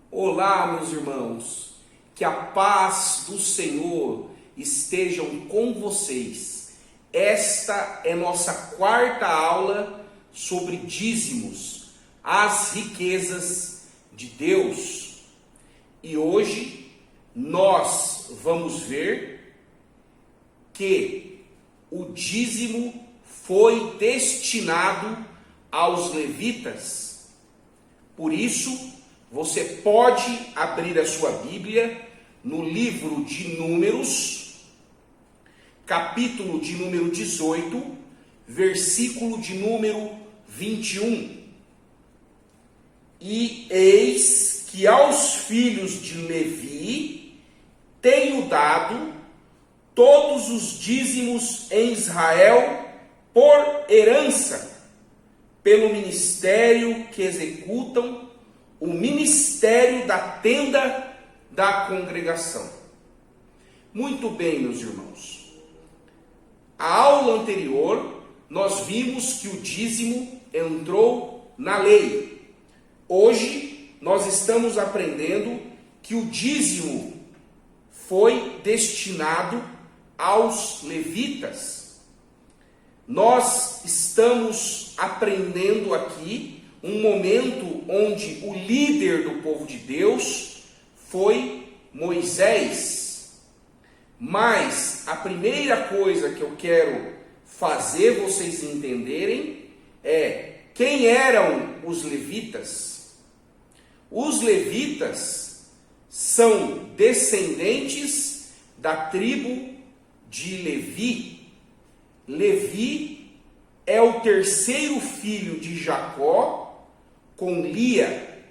Olá, meus irmãos, que a paz do Senhor estejam com vocês. Esta é nossa quarta aula sobre dízimos, as riquezas de Deus. E hoje nós vamos ver que o dízimo foi destinado aos levitas. Por isso, você pode abrir a sua Bíblia no livro de Números, capítulo de número 18, versículo de número 21. E eis que aos filhos de Levi tenho dado todos os dízimos em Israel por herança, pelo ministério que executam, o ministério da tenda da congregação. Muito bem, meus irmãos. A aula anterior, nós vimos que o dízimo entrou na lei. Hoje, nós estamos aprendendo que o dízimo foi destinado aos levitas. Nós estamos aprendendo aqui um momento onde o líder do povo de Deus foi Moisés. Mas a primeira coisa que eu quero fazer vocês entenderem é quem eram os levitas. Os levitas são descendentes da tribo de Levi. Levi é o terceiro filho de Jacó com Lia.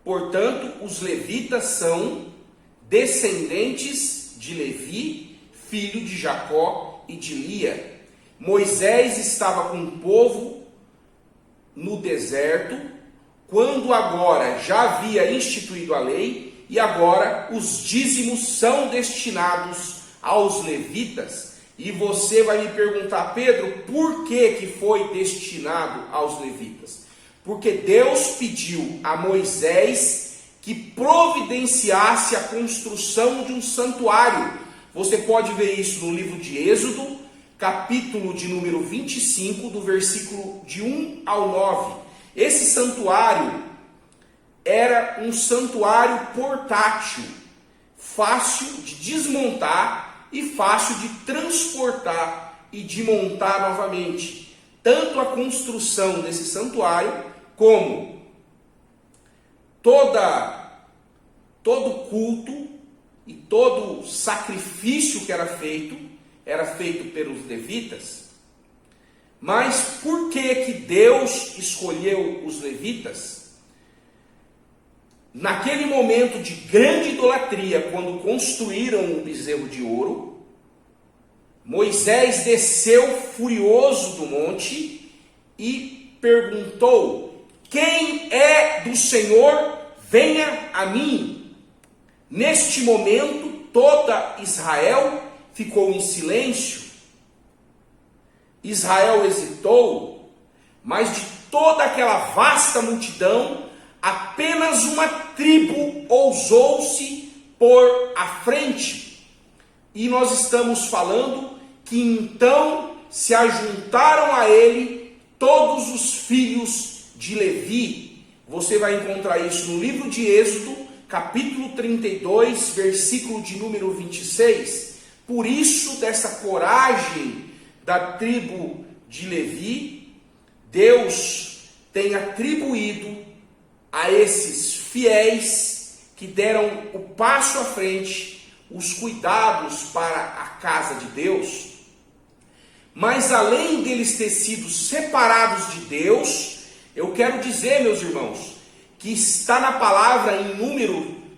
Portanto, os levitas são descendentes de Levi, filho de Jacó e de Lia. Moisés estava com o povo no deserto, quando agora já havia instituído a lei, e agora os dízimos são destinados aos levitas. E você vai me perguntar, Pedro, por que foi destinado aos levitas? Porque Deus pediu a Moisés que providenciasse a construção de um santuário. Você pode ver isso no livro de Êxodo, capítulo de número 25, do versículo de 1 ao 9. Esse santuário era um santuário portátil, fácil de desmontar e fácil de transportar e de montar novamente. Tanto a construção desse santuário, como todo culto e todo sacrifício que era feito pelos levitas. Mas por que Deus escolheu os levitas? Naquele momento de grande idolatria, quando construíram um bezerro de ouro, Moisés desceu furioso do monte e perguntou: quem é do Senhor, venha a mim. Neste momento, toda Israel ficou em silêncio. Israel hesitou, mas de toda aquela vasta multidão, apenas uma tribo ousou-se pôr à frente. E nós estamos falando que então se ajuntaram a ele todos os filhos de Levi. Você vai encontrar isso no livro de Êxodo, capítulo 32, versículo de número 26. Por isso, dessa coragem da tribo de Levi, Deus tem atribuído a esses fiéis que deram o passo à frente, os cuidados para a casa de Deus. Mas além deles ter sido separados de Deus, eu quero dizer, meus irmãos, que está na palavra em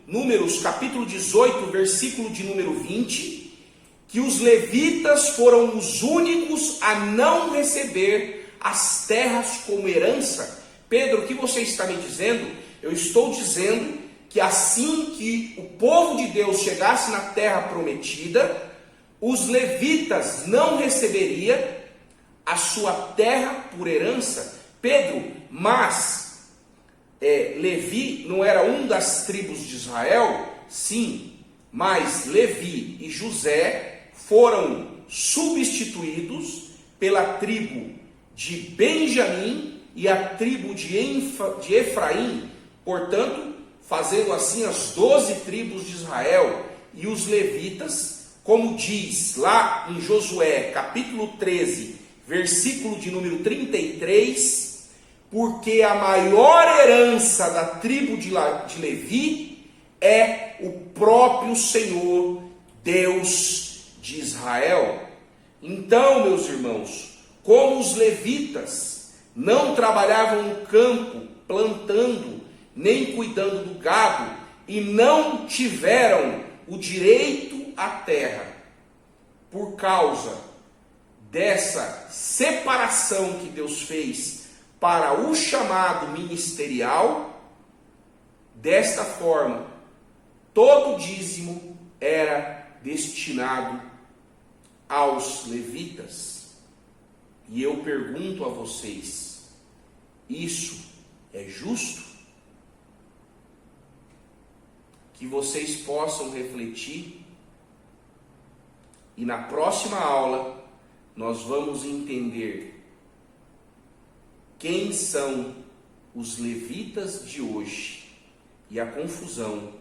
Números capítulo 18, versículo de número 20, que os levitas foram os únicos a não receber as terras como herança. Pedro, o que você está me dizendo? Eu estou dizendo que assim que o povo de Deus chegasse na terra prometida, os levitas não receberiam a sua terra por herança. Pedro, mas Levi não era um das tribos de Israel? Sim, mas Levi e José foram substituídos pela tribo de Benjamim e a tribo de Efraim, portanto, fazendo assim as 12 tribos de Israel. E os levitas, como diz lá em Josué, capítulo 13, versículo de número 33, porque a maior herança da tribo de Levi é o próprio Senhor, Deus de Israel. Então, meus irmãos, como os levitas não trabalhavam no campo, plantando, nem cuidando do gado, e não tiveram o direito à terra, por causa dessa separação que Deus fez para o chamado ministerial, desta forma, todo dízimo era destinado aos levitas. E eu pergunto a vocês, isso é justo? Que vocês possam refletir, e na próxima aula nós vamos entender quem são os levitas de hoje e a confusão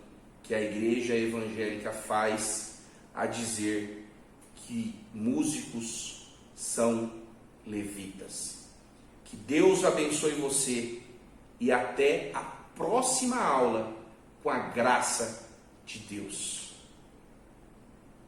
que a igreja evangélica faz a dizer que músicos são levitas. Que Deus abençoe você e até a próxima aula, com a graça de Deus.